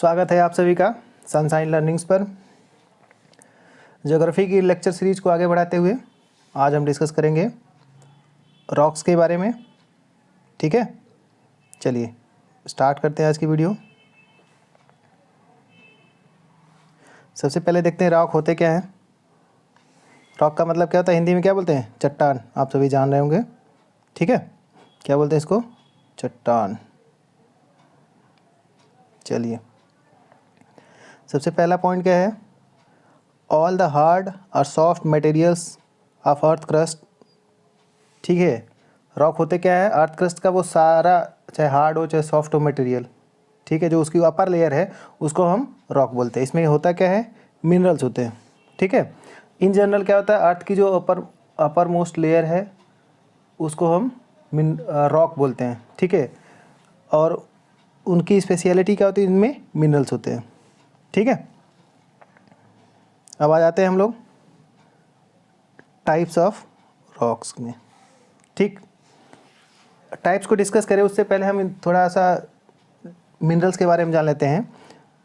स्वागत है आप सभी का सनशाइन लर्निंग्स पर। ज्योग्राफी की लेक्चर सीरीज को आगे बढ़ाते हुए आज हम डिस्कस करेंगे रॉक्स के बारे में। ठीक है, चलिए स्टार्ट करते हैं आज की वीडियो। सबसे पहले देखते हैं रॉक होते क्या हैं। रॉक का मतलब क्या होता है, हिंदी में क्या बोलते हैं? चट्टान। आप सभी जान रहे होंगे। ठीक है, क्या बोलते हैं इसको? चट्टान। चलिए, सबसे पहला पॉइंट क्या है? ऑल द हार्ड और soft materials of earth crust. ठीक है, रॉक होते क्या है? अर्थ क्रस्ट का वो सारा, चाहे हार्ड हो चाहे सॉफ्ट हो मटेरियल, ठीक है, जो उसकी अपर लेयर है उसको हम रॉक बोलते हैं। इसमें होता क्या है? मिनरल्स होते हैं। ठीक है, इन जनरल क्या होता है, अर्थ की जो अपर मोस्ट लेयर है उसको हम रॉक बोलते हैं। ठीक है, और उनकी स्पेशलिटी क्या होती है? इनमें मिनरल्स होते हैं। ठीक है, अब आ जाते हैं हम लोग टाइप्स ऑफ रॉक्स में। ठीक, टाइप्स को डिस्कस करें उससे पहले हम थोड़ा सा मिनरल्स के बारे में जान लेते हैं।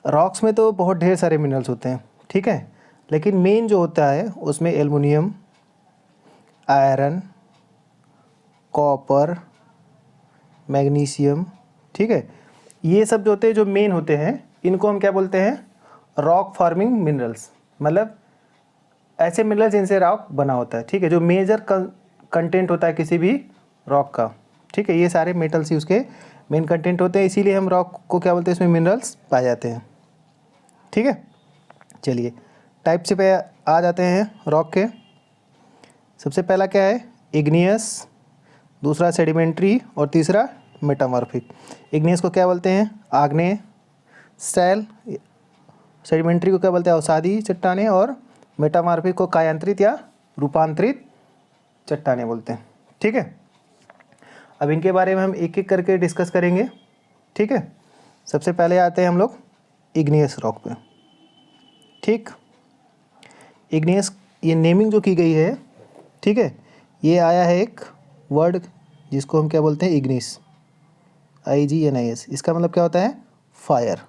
रॉक्स में तो बहुत ढेर सारे मिनरल्स होते हैं, ठीक है, लेकिन मेन जो होता है उसमें एल्युमिनियम, आयरन, कॉपर, मैग्नीशियम, ठीक है, ये सब जो होते हैं, जो मेन होते हैं, इनको हम क्या बोलते हैं? Rock forming minerals. मतलब ऐसे मिनरल्स जिनसे रॉक बना होता है। ठीक है, जो मेजर कंटेंट होता है किसी भी रॉक का। ठीक है, ये सारे मेटल्स ही उसके मेन कंटेंट होते हैं, इसीलिए हम रॉक को क्या बोलते हैं? इसमें मिनरल्स पाए जाते हैं। ठीक है, चलिए टाइप से पे आ जाते हैं रॉक के। सबसे पहला क्या है? इग्नियस, दूसरा सेडिमेंट्री और तीसरा मेटामॉर्फिक। इग्नियस को क्या बोलते हैं? आग्नेय सैल। सेडिमेंट्री को क्या बोलते हैं? अवसादी चट्टानें। और मेटामॉर्फिक को कायांतरित या रूपांतरित चट्टानें बोलते हैं। ठीक है, अब इनके बारे में हम एक एक करके डिस्कस करेंगे। ठीक है, सबसे पहले आते हैं हम लोग इग्नियस रॉक पे। ठीक, इग्नियस, ये नेमिंग जो की गई है, ठीक है, ये आया है एक वर्ड जिसको हम क्या बोलते हैं? Ignis, IGNIS। इसका मतलब क्या होता है? फायर।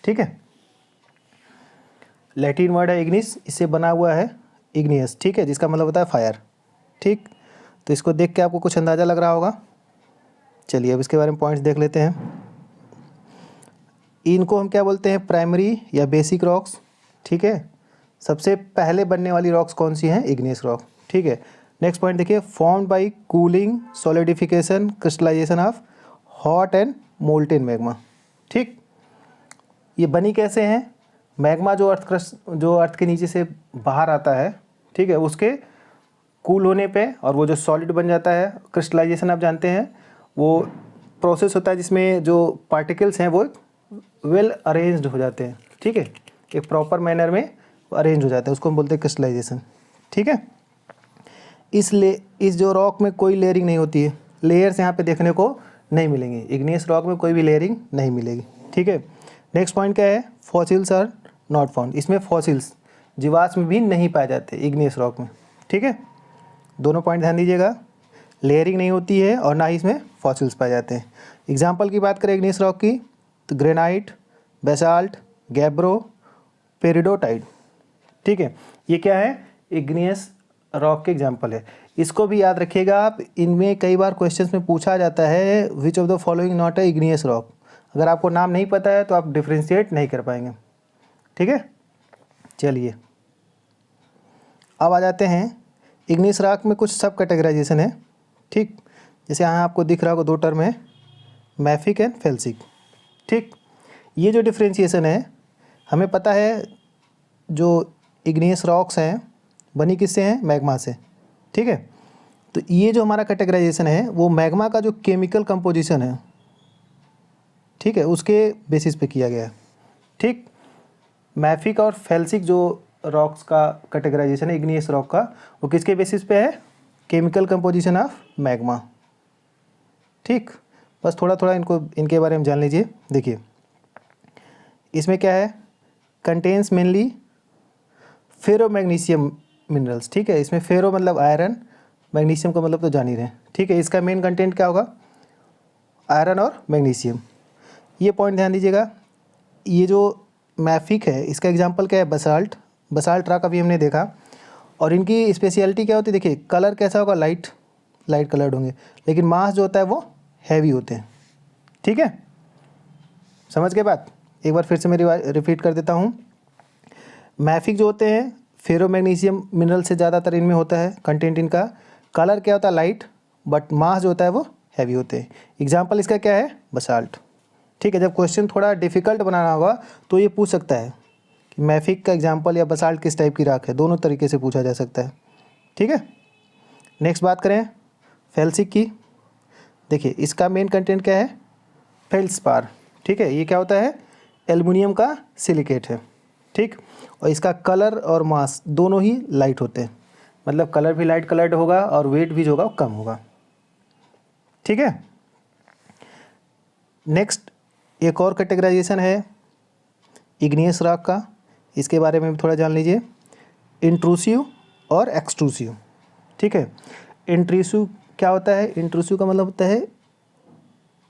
ठीक है, लैटिन वर्ड है इग्निस, इससे बना हुआ है इग्नियस। ठीक है, जिसका मतलब होता है फायर। ठीक, तो इसको देख के आपको कुछ अंदाज़ा लग रहा होगा। चलिए अब इसके बारे में पॉइंट्स देख लेते हैं। इनको हम क्या बोलते हैं? प्राइमरी या बेसिक रॉक्स। ठीक है, सबसे पहले बनने वाली रॉक्स कौन सी हैं? Igneous rock. ठीक है, नेक्स्ट पॉइंट देखिए, formed by cooling, solidification, crystallisation of hot and molten magma. ठीक, ये बनी कैसे हैं? मैग्मा जो अर्थ के नीचे से बाहर आता है, ठीक है, उसके कूल होने पे और वो जो सॉलिड बन जाता है, क्रिस्टलाइजेशन आप जानते हैं, वो प्रोसेस होता है जिसमें जो पार्टिकल्स हैं वो वेल अरेंज्ड हो जाते हैं। ठीक है, एक प्रॉपर मैनर में अरेंज हो जाता है, उसको हम बोलते हैं क्रिस्टलाइजेशन। ठीक है, इस जो रॉक में कोई लेयरिंग नहीं होती है, लेयर्स यहाँ पे देखने को नहीं मिलेंगे। इग्नियस रॉक में कोई भी लेयरिंग नहीं मिलेगी। ठीक है, नेक्स्ट पॉइंट क्या है? Fossils are not found. इसमें फॉसिल्स, जीवाश्म भी नहीं पाए जाते इग्नियस रॉक में। ठीक है, दोनों पॉइंट ध्यान दीजिएगा, लेयरिंग नहीं होती है और ना ही इसमें फॉसिल्स पाए जाते हैं। एग्जाम्पल की बात करें इग्नियस रॉक की तो ग्रेनाइट, बेसाल्ट, गैब्रो, पेरिडोटाइट। ठीक है, ये क्या है? इग्नियस रॉक के एग्जाम्पल है। इसको भी याद रखिएगा आप, इनमें कई बार क्वेश्चंस में पूछा जाता है which of the following not a igneous rock. अगर आपको नाम नहीं पता है तो आप डिफ्रेंशिएट नहीं कर पाएंगे। ठीक है, चलिए अब आ जाते हैं इग्नियस रॉक में कुछ सब कैटेगराइजेशन है। ठीक, जैसे यहाँ आपको दिख रहा होगा दो टर्म है, मैफिक एंड फेल्सिक। ठीक, ये जो डिफ्रेंशिएशन है, हमें पता है जो इग्नियस रॉक्स हैं बनी किससे हैं? मैग्मा से। ठीक है, तो ये जो हमारा कैटेगराइजेशन है वो मैग्मा का जो केमिकल कंपोजिशन है, ठीक है, उसके बेसिस पे किया गया है। ठीक, मैफिक और फेल्सिक जो रॉक्स का कैटेगराइजेशन है इग्नियस रॉक का, वो किसके बेसिस पे है? Chemical composition of magma. ठीक, बस थोड़ा थोड़ा इनके बारे में जान लीजिए। देखिए इसमें क्या है? कंटेन्स मेनली फेरो मैग्नीशियम मिनरल्स। ठीक है, इसमें फेरो मतलब आयरन, मैग्नीशियम का मतलब तो जान ही रहे हैं। ठीक है, इसका मेन कंटेंट क्या होगा? आयरन और मैग्नीशियम। ये पॉइंट ध्यान दीजिएगा। ये जो मैफिक है इसका एग्जांपल क्या है, बसाल्ट। बसाल्ट रॉक अभी हमने देखा। और इनकी स्पेशलिटी क्या होती है, देखिए कलर कैसा होगा, लाइट कलर्ड होंगे, लेकिन मास जो होता है वो हैवी होते हैं। ठीक है, समझ गए बात। एक बार फिर से मैं रिपीट कर देता हूँ। मैफिक जो होते हैं फेरो मैग्नीशियम मिनरल से ज़्यादातर इनमें होता है कंटेंट इनका। कलर क्या होता है, लाइट, बट मास जो होता है वो हैवी होते हैं। एग्जाम्पल इसका क्या है, बसाल्ट। ठीक है, जब क्वेश्चन थोड़ा डिफिकल्ट बनाना होगा तो ये पूछ सकता है कि मैफिक का एग्जाम्पल या बसाल्ट किस टाइप की राख है, दोनों तरीके से पूछा जा सकता है। ठीक है, नेक्स्ट बात करें फेल्सिक की। देखिए इसका मेन कंटेंट क्या है, फेल्सपार। ठीक है, ये क्या होता है, एल्युमिनियम का सिलिकेट है। ठीक, और इसका कलर और मास दोनों ही लाइट होते हैं, मतलब कलर भी लाइट कलर्ड होगा और वेट भी जो होगा वो कम होगा। ठीक है, नेक्स्ट एक और कैटेगराइजेशन है इग्नियस रॉक का, इसके बारे में भी थोड़ा जान लीजिए। इंट्रूसिव और एक्सट्रूसिव। ठीक है, इंट्रूसिव क्या होता है, इंट्रूसिव का मतलब होता है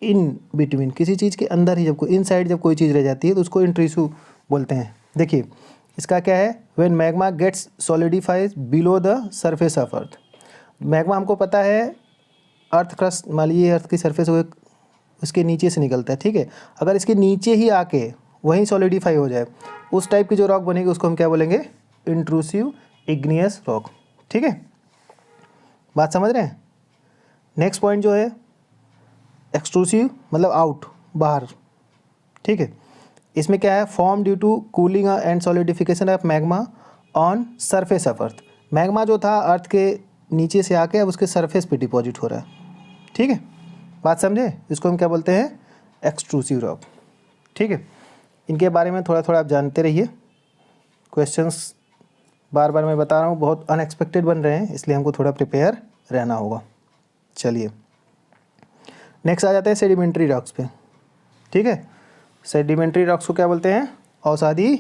इन बिटवीन, किसी चीज़ के अंदर ही, जब कोई इनसाइड जब कोई चीज़ रह जाती है तो उसको इंट्रूसिव बोलते हैं। देखिए इसका क्या है, when magma gets solidifies below the surface of earth. Magma हमको पता है अर्थ क्रस्ट, मान लीजिए अर्थ की सरफेस हो, उसके नीचे से निकलता है। ठीक है, अगर इसके नीचे ही आके वहीं सॉलिडिफाई हो जाए, उस टाइप की जो रॉक बनेगी उसको हम क्या बोलेंगे, इंट्रूसिव इग्नियस रॉक। ठीक है, बात समझ रहे हैं। नेक्स्ट पॉइंट जो है एक्सट्रूसिव, मतलब आउट, बाहर। ठीक है, इसमें क्या है, form due to cooling and solidification of magma on surface of earth. Magma जो था अर्थ के नीचे से आके अब उसके सरफेस पे डिपॉजिट हो रहा है। ठीक है, बात समझे, इसको हम क्या बोलते हैं, एक्सट्रूसिव रॉक। ठीक है, इनके बारे में थोड़ा थोड़ा आप जानते रहिए। क्वेश्चंस बार बार मैं बता रहा हूँ बहुत अनएक्सपेक्टेड बन रहे हैं, इसलिए हमको थोड़ा प्रिपेयर रहना होगा। चलिए नेक्स्ट आ जाते हैं सेडिमेंट्री रॉक्स पे। ठीक है, सेडिमेंट्री रॉक्स को क्या बोलते हैं, अवसादी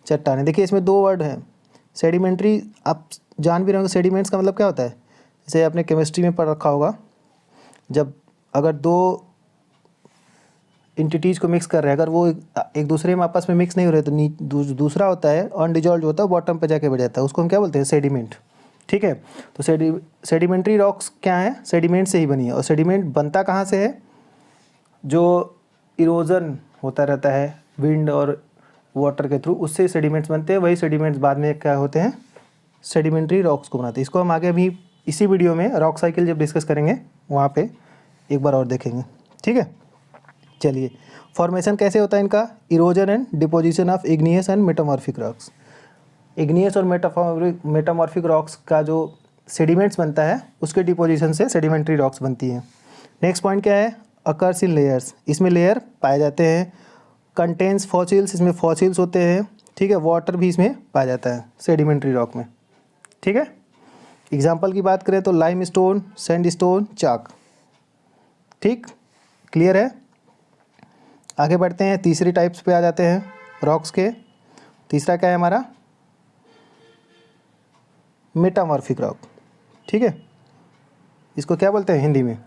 चट्टानें। देखिए इसमें दो वर्ड हैं, सेडिमेंट्री आप जान भी रहे होंगे, सेडिमेंट्स का मतलब क्या होता है, जैसे आपने केमिस्ट्री में पढ़ रखा होगा, जब अगर दो इंटिटीज़ को मिक्स कर रहे हैं, अगर वो एक दूसरे में आपस में मिक्स नहीं हो रहे तो दूसरा होता है अनडिजॉल्व होता है, बॉटम पे जाके बैठ जाता है, उसको हम क्या बोलते हैं, सेडिमेंट। ठीक है, तो सेडिमेंट्री रॉक्स क्या है, सेडिमेंट से ही बनी है। और सेडिमेंट बनता कहाँ से है, जो इरोजन होता रहता है विंड और वाटर के थ्रू, उससे सेडिमेंट्स बनते हैं। वही सेडिमेंट्स बाद में क्या होते हैं, सेडिमेंट्री रॉक्स को बनाते हैं। इसको हम आगे अभी इसी वीडियो में रॉक साइकिल जब डिस्कस करेंगे वहाँ पे एक बार और देखेंगे। ठीक है, चलिए फॉर्मेशन कैसे होता है इनका, erosion and deposition of igneous and metamorphic rocks. Igneous और मेटामॉर्फिक रॉक्स का जो सेडिमेंट्स बनता है उसके डिपोजिशन से सेडिमेंट्री रॉक्स बनती हैं। नेक्स्ट पॉइंट क्या है, अकर्स इन लेयर्स, इसमें लेयर पाए जाते हैं। कंटेन्स फॉसिल्स, इसमें फॉसिल्स होते हैं। ठीक है, वाटर भी इसमें पाया जाता है सेडिमेंट्री रॉक में। ठीक है, एग्जाम्पल की बात करें तो लाइम स्टोन, सैंड स्टोन, चाक। ठीक, क्लियर है। आगे बढ़ते हैं, तीसरी टाइप्स पे आ जाते हैं रॉक्स के। तीसरा क्या है हमारा, मेटामॉर्फिक रॉक। ठीक है, इसको क्या बोलते हैं हिंदी में,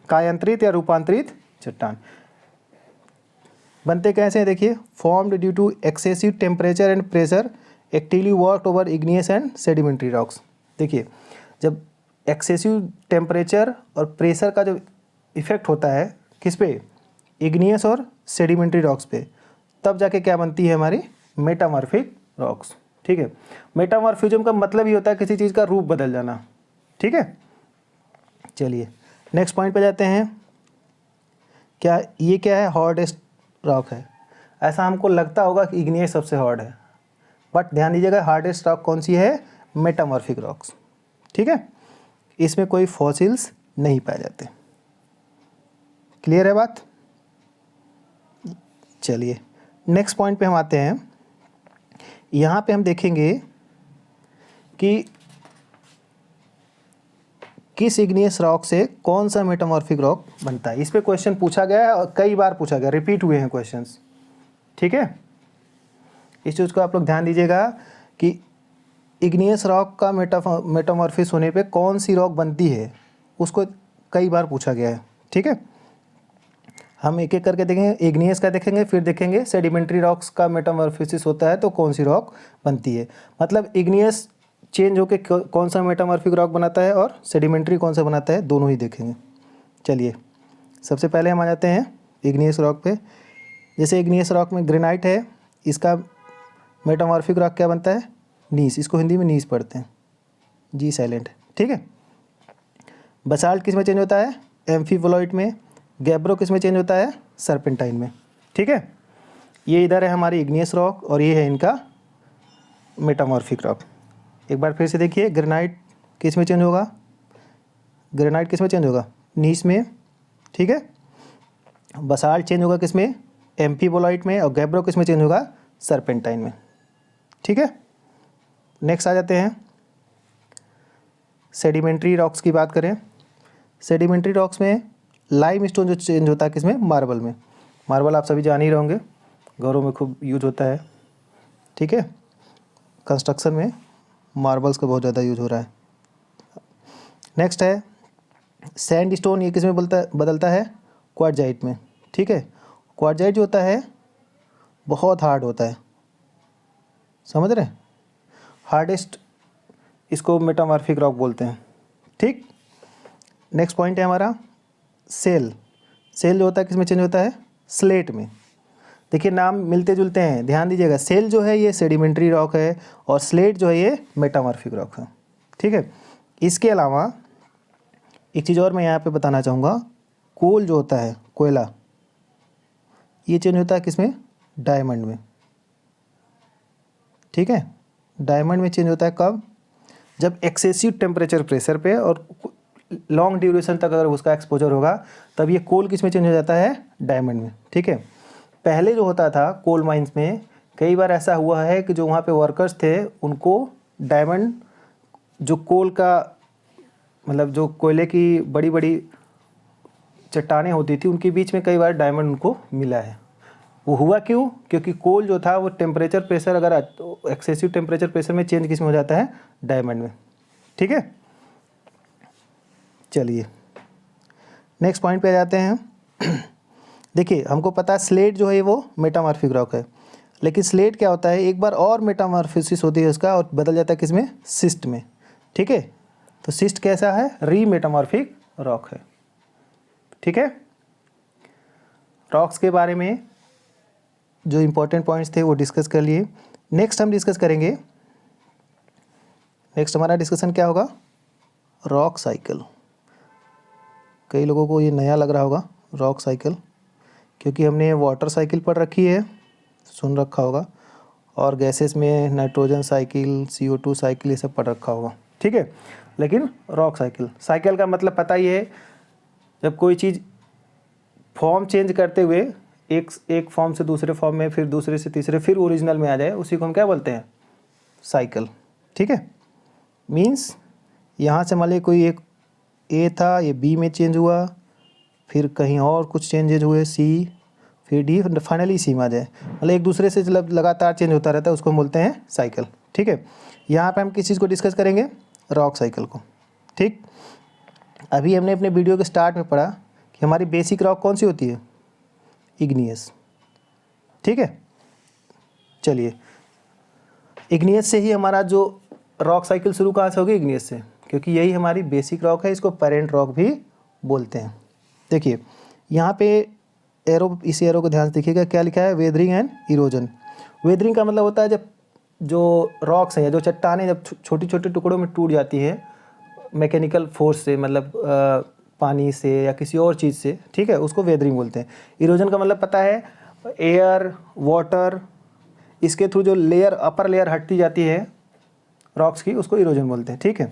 कायांतरित या रूपांतरित चट्टान। बनते कैसे हैं, देखिए formed due to excessive temperature and pressure actively worked over igneous and sedimentary rocks. देखिए जब एक्सेसिव टेम्परेचर और प्रेशर का जो इफेक्ट होता है किस पे, इग्नियस और सेडिमेंट्री रॉक्स पे, तब जाके क्या बनती है हमारी मेटामॉर्फिक रॉक्स। ठीक है, मेटामॉर्फिज्म का मतलब ही होता है किसी चीज़ का रूप बदल जाना। ठीक है, चलिए नेक्स्ट पॉइंट पे जाते हैं। क्या ये क्या है, हार्डेस्ट रॉक है। ऐसा हमको लगता होगा कि इग्नियस सबसे हार्ड है, बट ध्यान दीजिएगा हार्डेस्ट रॉक कौन सी है, मेटामॉर्फिक रॉक्स। ठीक है, इसमें कोई फॉसिल्स नहीं पाए जाते। क्लियर है बात। चलिए नेक्स्ट पॉइंट पे हम आते हैं। यहाँ पे हम देखेंगे कि किस इग्नियस रॉक से कौन सा मेटामॉर्फिक रॉक बनता है। इस पे क्वेश्चन पूछा गया है और कई बार पूछा गया, रिपीट हुए हैं क्वेश्चंस। ठीक है, इस चीज़ को आप लोग ध्यान दीजिएगा कि इग्नियस रॉक का मेटामॉर्फिस होने पे कौन सी रॉक बनती है, उसको कई बार पूछा गया है। ठीक है, हम एक एक करके देखेंगे, इग्नियस का देखेंगे, फिर देखेंगे सेडिमेंट्री रॉक्स का मेटामॉर्फोसिस होता है तो कौन सी रॉक बनती है। मतलब इग्नियस चेंज होकर कौन सा मेटामॉर्फिक रॉक बनाता है और सेडिमेंट्री कौन सा बनाता है, दोनों ही देखेंगे। चलिए सबसे पहले हम आ जाते हैं इग्नियस रॉक पे। जैसे इग्नियस रॉक में ग्रेनाइट है, इसका मेटामॉर्फिक रॉक क्या बनता है, नीस, इसको हिंदी में नीस पढ़ते हैं, जी साइलेंट, ठीक है। बसाल्ट किस में चेंज होता है, एम्फीबोलॉइट में। गैब्रो किस में चेंज होता है, सर्पेंटाइन में, ठीक है। ये इधर है हमारी इग्नियस रॉक और ये है इनका मेटामॉर्फिक रॉक। एक बार फिर से देखिए, ग्रेनाइट किस में चेंज होगा, ग्रेनाइट किस में चेंज होगा, नीस में, ठीक है। बसाल्ट चेंज होगा किस में, एम्फीबोलॉइट में। और गैब्रो किस में चेंज होगा, सर्पेंटाइन में, ठीक है। नेक्स्ट आ जाते हैं सेडिमेंट्री रॉक्स की बात करें। सेडिमेंट्री रॉक्स में लाइम स्टोन जो चेंज होता है किसमें, मार्बल में। मार्बल आप सभी जान ही रहोगे, घरों में खूब यूज होता है, ठीक है। कंस्ट्रक्शन में मार्बल्स का बहुत ज़्यादा यूज हो रहा है। नेक्स्ट है सैंड स्टोन, ये किस में बदलता है, क्वार्टजाइट में, ठीक है। क्वार्टजाइट जो होता है बहुत हार्ड होता है, समझ रहे हैं, हार्डेस्ट, इसको मेटामॉर्फिक रॉक बोलते हैं, ठीक। नेक्स्ट पॉइंट है हमारा सेल। सेल जो होता है किस में चेंज होता है, स्लेट में। देखिए नाम मिलते जुलते हैं, ध्यान दीजिएगा। सेल जो है ये सेडिमेंट्री रॉक है और स्लेट जो है ये मेटामॉर्फिक रॉक है, ठीक है। इसके अलावा एक चीज़ और मैं यहाँ पे बताना चाहूँगा, कोल जो होता है, कोयला, ये चेंज होता है किसमें, डायमंड में, ठीक है। डायमंड में चेंज होता है कब, जब एक्सेसिव टेम्परेचर प्रेशर पे और लॉन्ग ड्यूरेशन तक अगर उसका एक्सपोजर होगा तब ये कोल किस में चेंज हो जाता है, डायमंड में, ठीक है। पहले जो होता था कोल माइंस में, कई बार ऐसा हुआ है कि जो वहाँ पे वर्कर्स थे उनको डायमंड, जो कोल का मतलब जो कोयले की बड़ी बड़ी चट्टानें होती थी उनके बीच में कई बार डायमंड उनको मिला है। वो हुआ क्यों, क्योंकि कोल जो था वो टेम्परेचर प्रेशर अगर एक्सेसिव टेम्परेचर प्रेशर में चेंज किस में हो जाता है, डायमंड में, ठीक है। चलिए नेक्स्ट पॉइंट पे आ जाते हैं। देखिए हमको पता है स्लेट जो है वो मेटामॉर्फिक रॉक है, लेकिन स्लेट क्या होता है, एक बार और मेटामॉर्फोसिस होती है उसका और बदल जाता है किसमें, सिस्ट में, ठीक है। तो सिस्ट कैसा है, री मेटामॉर्फिक रॉक है, ठीक है। रॉक्स के बारे में जो इम्पोर्टेंट पॉइंट्स थे वो डिस्कस कर लिए। नेक्स्ट हम डिस्कस करेंगे, नेक्स्ट हमारा डिस्कशन क्या होगा, रॉक साइकिल। कई लोगों को ये नया लग रहा होगा रॉक साइकिल, क्योंकि हमने वाटर साइकिल पढ़ रखी है, सुन रखा होगा, और गैसेस में नाइट्रोजन साइकिल, CO2 साइकिल, ये सब पढ़ रखा होगा, ठीक है। लेकिन रॉक साइकिल, साइकिल का मतलब पता ही है, जब कोई चीज़ फॉर्म चेंज करते हुए एक फॉर्म से दूसरे फॉर्म में, फिर दूसरे से तीसरे, फिर ओरिजिनल में आ जाए, उसी को हम क्या बोलते हैं, साइकिल, ठीक है। मीन्स यहाँ से मान लीजिए कोई एक ए था, ये बी में चेंज हुआ, फिर कहीं और कुछ चेंजेज हुए, सी, फिर डी, फाइनली सी में आ जाए, मतलब एक दूसरे से लगातार चेंज होता रहता है, उसको बोलते हैं साइकिल, ठीक है। यहाँ पे हम किस चीज़ को डिस्कस करेंगे, रॉक साइकिल को, ठीक। अभी हमने अपने वीडियो के स्टार्ट में पढ़ा कि हमारी बेसिक रॉक कौन सी होती है, इग्नियस, ठीक है। चलिए इग्नियस से ही हमारा जो रॉक साइकिल शुरू कहाँ से होगी, इग्नियस से, क्योंकि यही हमारी बेसिक रॉक है, इसको पेरेंट रॉक भी बोलते हैं। देखिए यहाँ पे एरो, इस एरो को ध्यान से देखिएगा, क्या लिखा है, वेदरिंग एंड इरोजन। वेदरिंग का मतलब होता है जब जो रॉक्स हैं, जो चट्टानें जब छोटी छोटे टुकड़ों में टूट जाती है मैकेनिकल फोर्स से, मतलब पानी से या किसी और चीज़ से, ठीक है, उसको वेदरिंग बोलते हैं। इरोजन का मतलब पता है, एयर, वाटर, इसके थ्रू जो लेयर, अपर लेयर हटती जाती है रॉक्स की, उसको इरोजन बोलते हैं, ठीक है।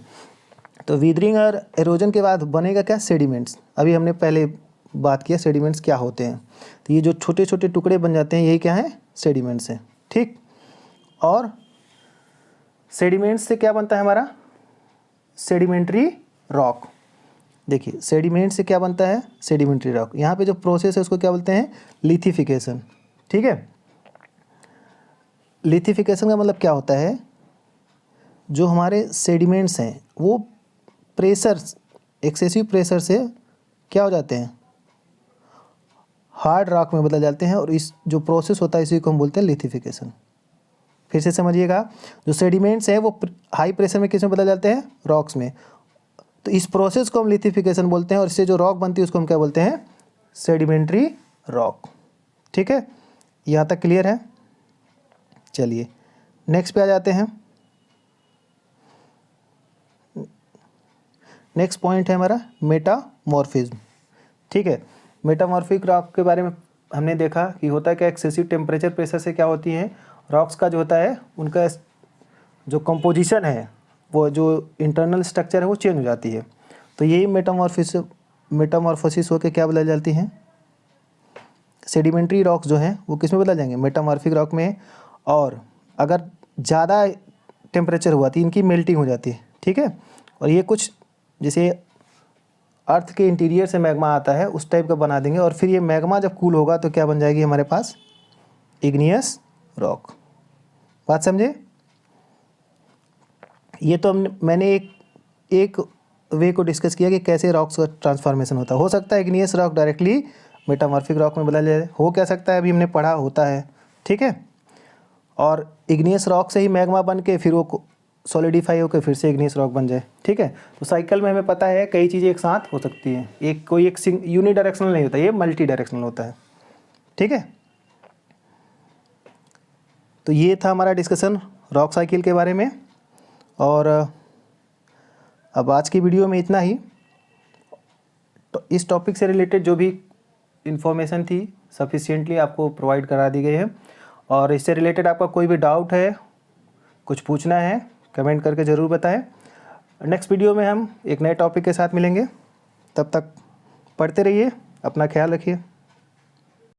तो वेदरिंग और इरोजन के बाद बनेगा क्या, सेडिमेंट्स। अभी हमने पहले बात किया सेडिमेंट्स क्या होते हैं, तो ये जो छोटे छोटे टुकड़े बन जाते हैं, यही क्या है, सेडिमेंट्स हैं, ठीक। और सेडिमेंट्स से क्या बनता है हमारा, सेडिमेंट्री रॉक। देखिए सेडिमेंट से क्या बनता है, सेडिमेंट्री रॉक। यहाँ पे जो प्रोसेस है उसको क्या बोलते हैं, लिथिफिकेशन, ठीक है। लिथिफिकेशन का मतलब क्या होता है, जो हमारे सेडिमेंट्स हैं वो प्रेशर, एक्सेसिव प्रेशर से क्या हो जाते हैं, हार्ड रॉक में बदल जाते हैं, और इस जो प्रोसेस होता है इसी को हम बोलते हैं लिथिफिकेशन। फिर से समझिएगा, जो सेडिमेंट्स हैं वो हाई प्रेशर में किस में बदल जाते हैं, रॉक्स में। तो इस प्रोसेस को हम लिथिफिकेशन बोलते हैं, और इससे जो रॉक बनती है उसको हम क्या बोलते हैं, सेडिमेंट्री रॉक। ठीक है, यहाँ तक क्लियर है। चलिए नेक्स्ट पे आ जाते हैं। नेक्स्ट पॉइंट है हमारा मेटामॉर्फिज्म। ठीक है, मेटामॉर्फिक रॉक के बारे में हमने देखा कि होता है क्या, एक्सेसिव टेम्परेचर प्रेशर से क्या होती है, रॉक्स का जो होता है उनका जो कंपोजिशन है, वो जो इंटरनल स्ट्रक्चर है वो चेंज हो जाती है। तो यही मेटामॉर्फोसिस होकर क्या बदल जाती हैं, सेडिमेंट्री रॉक्स जो हैं वो किस में बदल जाएंगे, मेटामॉर्फिक रॉक में। और अगर ज़्यादा टेम्परेचर हुआ तो इनकी मेल्टिंग हो जाती है। ठीक है, और ये कुछ जैसे अर्थ के इंटीरियर से मैग्मा आता है उस टाइप का बना देंगे, और फिर ये मैग्मा जब कूल होगा तो क्या बन जाएगी हमारे पास, इग्नियस रॉक। बात समझे। ये तो मैंने एक वे को डिस्कस किया कि कैसे रॉक्स का ट्रांसफॉर्मेशन होता है। हो सकता है igneous rock directly metamorphic rock में बदल जाए, हो क्या सकता है, अभी हमने पढ़ा होता है। ठीक है, और इग्नियस रॉक से ही मैग्मा बन के फिर वो सॉलिडिफाई होकर फिर से इग्नियस रॉक बन जाए। ठीक है, तो साइकिल में हमें पता है कई चीज़ें एक साथ हो सकती हैं, एक यूनि डायरेक्शनल नहीं होता, ये मल्टी डायरेक्शनल होता है। ठीक है, तो ये था हमारा डिस्कशन रॉक साइकिल के बारे में। और अब आज की वीडियो में इतना ही। तो इस टॉपिक से रिलेटेड जो भी इन्फॉर्मेशन थी सफिशिएंटली आपको प्रोवाइड करा दी गई है, और इससे रिलेटेड आपका कोई भी डाउट है, कुछ पूछना है, कमेंट करके ज़रूर बताएं। नेक्स्ट वीडियो में हम एक नए टॉपिक के साथ मिलेंगे, तब तक पढ़ते रहिए, अपना ख्याल रखिए।